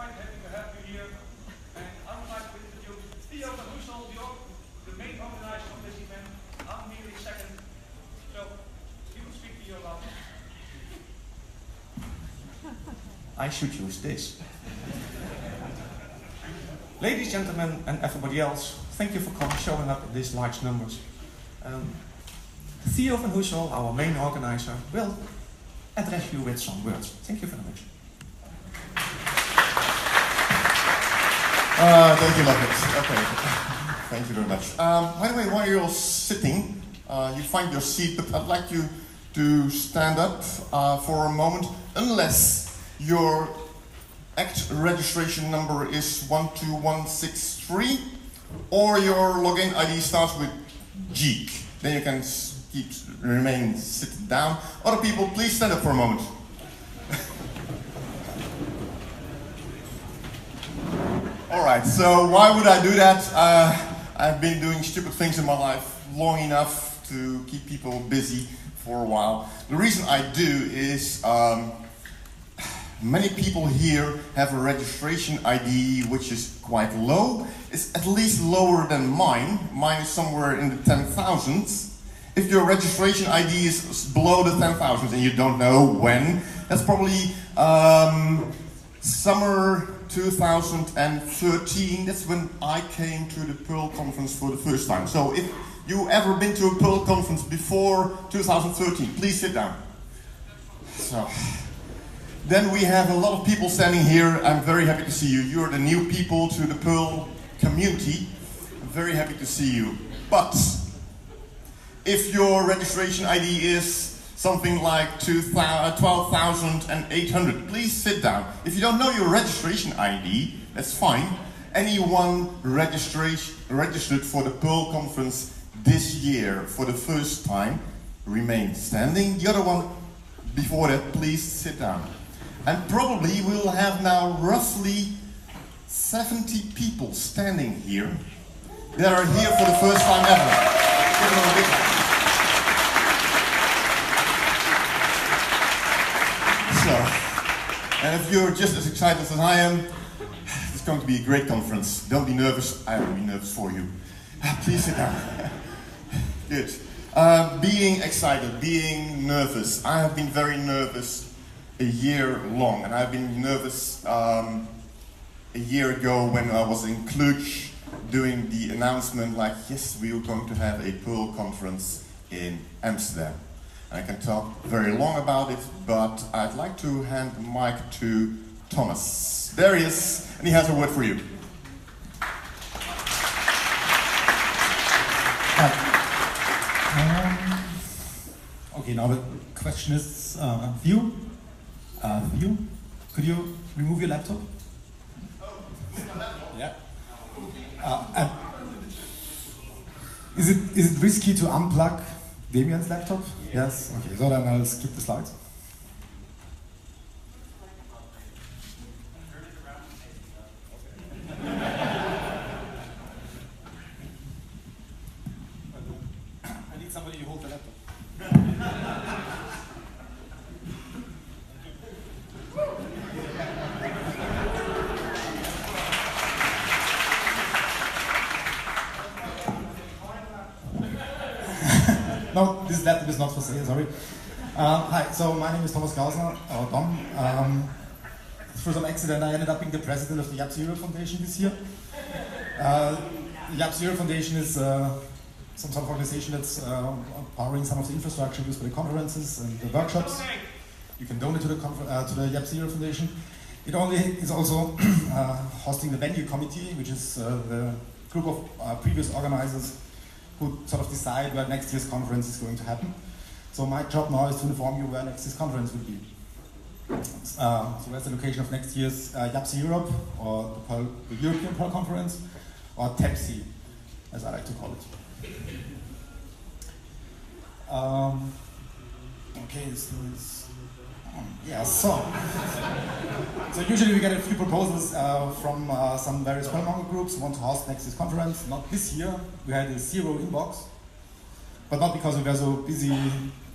quite happy to have you here. And I would like to introduce Theo van Hoesel, the main organizer of this event. I'm merely second. So, you can speak to your love. I should use this. Ladies, gentlemen, and everybody else, thank you for showing up in these large numbers. Theo van Hoesel, our main organizer, will address you with some words. Thank you very much. Thank you, Lovett. Okay, thank you very much. By the way, while you're all sitting, you find your seat, but I'd like you to stand up for a moment, unless your ACT registration number is 12163, or your login ID starts with GEEK. Then you can remain sitting down. Other people, please stand up for a moment. Alright, so why would I do that? I've been doing stupid things in my life long enough to keep people busy for a while. The reason I do is many people here have a registration ID which is quite low. It's at least lower than mine. Mine is somewhere in the 10,000s. If your registration ID is below the 10,000 and you don't know when, that's probably summer 2013. That's when I came to the Perl conference for the first time. So if you ever been to a Perl conference before 2013, please sit down. So, then we have a lot of people standing here. I'm very happy to see you. You're the new people to the Perl community. I'm very happy to see you. But if your registration ID is something like 12,800, please sit down. If you don't know your registration ID, that's fine. Anyone registered for the Perl conference this year for the first time, remain standing. The other one before that, please sit down. And probably we'll have now roughly 70 people standing here that are here for the first time ever. Give them a big hand. So, and if you're just as excited as I am, it's going to be a great conference. Don't be nervous, I won't be nervous for you. Please sit down. Good. Being excited, being nervous. I have been very nervous a year long, and I've been nervous a year ago when I was in Cluj doing the announcement like, yes, we are going to have a Perl conference in Amsterdam. I can talk very long about it, but I'd like to hand the mic to Thomas. There he is, and he has a word for you. Okay, now the question is, view. Could you remove your laptop? Yeah. And is it risky to unplug Damian's laptop? Yes. Okay, so then I'll skip the slides. I need somebody to hold the laptop. No, this laptop is not for sale, sorry. Hi, so my name is Thomas Gausner, or Dom. Through some accident, I ended up being the president of the YAP Zero Foundation this year. The YAP Zero Foundation is some sort of organization that's powering some of the infrastructure used for the conferences and the workshops. You can donate to the YAP Zero Foundation. It is also hosting the venue committee, which is the group of previous organizers who sort of decide where next year's conference is going to happen. So my job now is to inform you where next year's conference will be. So where's the location of next year's YAPS Europe, or the European Perl Conference, or TEPSI, as I like to call it. Okay, so usually we get a few proposals from some various Perlmonger groups who want to host next year's conference. Not this year, we had a 0 inbox, but not because we were so busy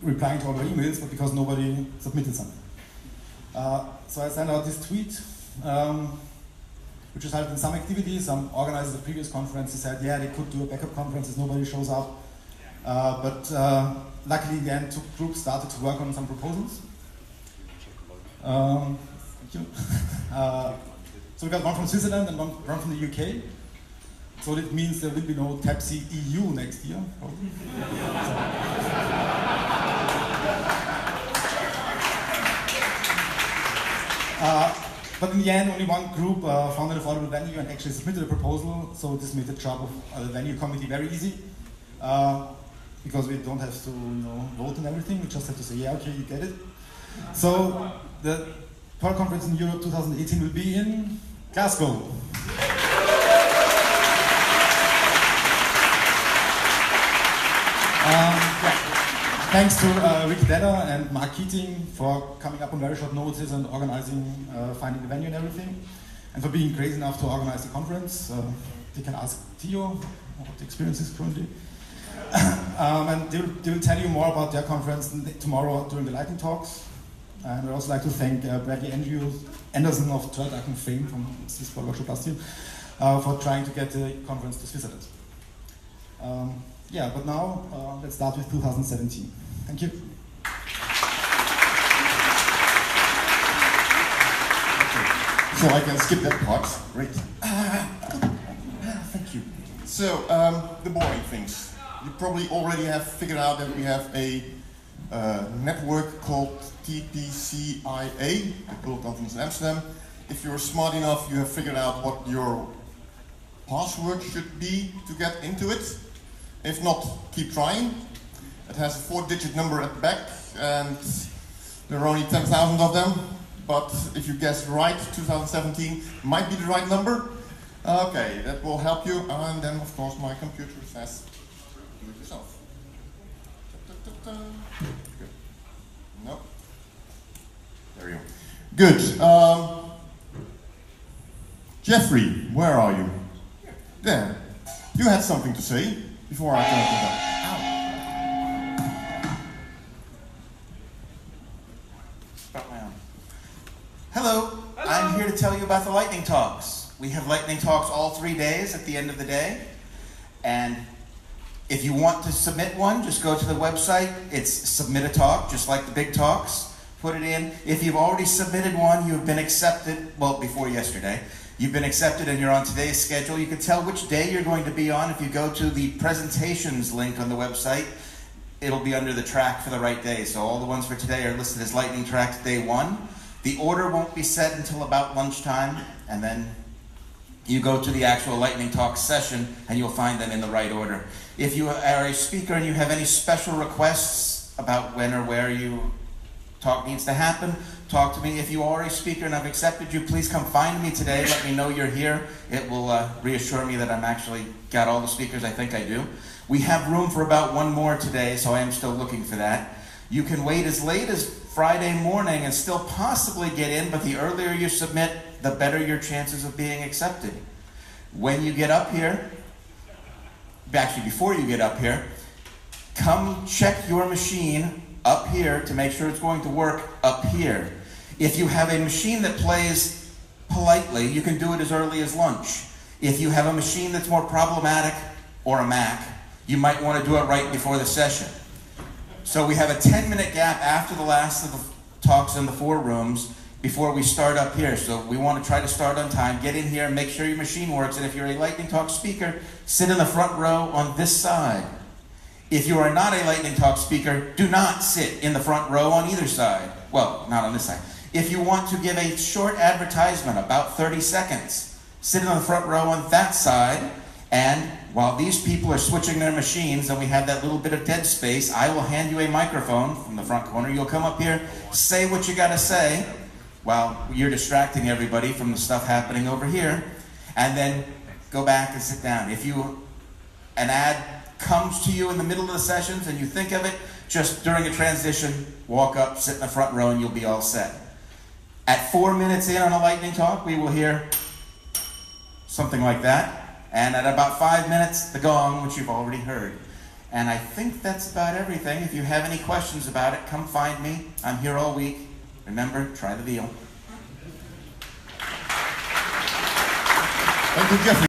replying to all the emails, but because nobody submitted something. So I sent out this tweet which resulted in some activities. Some organizers of previous conferences said, yeah, they could do a backup conference if nobody shows up. But luckily, in the end, two groups started to work on some proposals. Thank you. So we got one from Switzerland and one from the UK. So that means there will be no TAPC EU next year, probably. But in the end, only one group found an affordable venue and actually submitted a proposal. So this made the job of the venue committee very easy, because we don't have to, vote and everything. We just have to say, yeah, okay, you get it. So the Perl conference in Europe 2018 will be in Glasgow. Thanks to Rick Dedder and Mark Keating for coming up on very short notice and organizing, finding the venue and everything, and for being crazy enough to organize the conference. They can ask Theo what the experience is currently. And they will tell you more about their conference tomorrow during the lightning talks. And I'd also like to thank Bradley Anderson of Turdaken fame from this workshop last year for trying to get the conference to Switzerland. But now let's start with 2017. Thank you. So I can skip that part. Great. Thank you. So, the boring things. You probably already have figured out that we have a network called TPCIA, the Perl Conference in Amsterdam. If you're smart enough, you have figured out what your password should be to get into it. If not, keep trying. It has a 4-digit number at the back, and there are only 10,000 of them. But if you guess right, 2017 might be the right number. Okay, that will help you. And then, of course, my computer says, do it yourself. Good. Nope. There we go. Good. Jeffrey, where are you? There. You had something to say before I turn it up. Hello, I'm here to tell you about the lightning talks. We have lightning talks all 3 days at the end of the day. And if you want to submit one, just go to the website. It's submit a talk, just like the big talks. Put it in. If you've already submitted one, you've been accepted, well, before yesterday. You've been accepted and you're on today's schedule. You can tell which day you're going to be on if you go to the presentations link on the website. It'll be under the track for the right day. So all the ones for today are listed as lightning tracks day 1. The order won't be set until about lunchtime, and then you go to the actual lightning talk session and you'll find them in the right order. If you are a speaker and you have any special requests about when or where your talk needs to happen, talk to me. If you are a speaker and I've accepted you, please come find me today. Let me know you're here. It will reassure me that I'm actually got all the speakers I think I do. We have room for about one more today, so I am still looking for that. You can wait as late as Friday morning and still possibly get in, but the earlier you submit, the better your chances of being accepted. When you get up here, actually before you get up here, come check your machine up here to make sure it's going to work up here. If you have a machine that plays politely, you can do it as early as lunch. If you have a machine that's more problematic, or a Mac, you might want to do it right before the session. So we have a 10-minute gap after the last of the talks in the 4 rooms before we start up here. So we want to try to start on time, get in here, and make sure your machine works. And if you're a lightning talk speaker, sit in the front row on this side. If you are not a lightning talk speaker, do not sit in the front row on either side. Well, not on this side. If you want to give a short advertisement, about 30 seconds, sit in the front row on that side. And while these people are switching their machines and we have that little bit of dead space, I will hand you a microphone from the front corner. You'll come up here, say what you gotta say while you're distracting everybody from the stuff happening over here, and then go back and sit down. If an ad comes to you in the middle of the sessions and you think of it, just during a transition, walk up, sit in the front row, and you'll be all set. At 4 minutes in on a lightning talk, we will hear something like that. And at about 5 minutes, the gong, which you've already heard. And I think that's about everything. If you have any questions about it, come find me. I'm here all week. Remember, try the veal. Thank you, Jeffrey.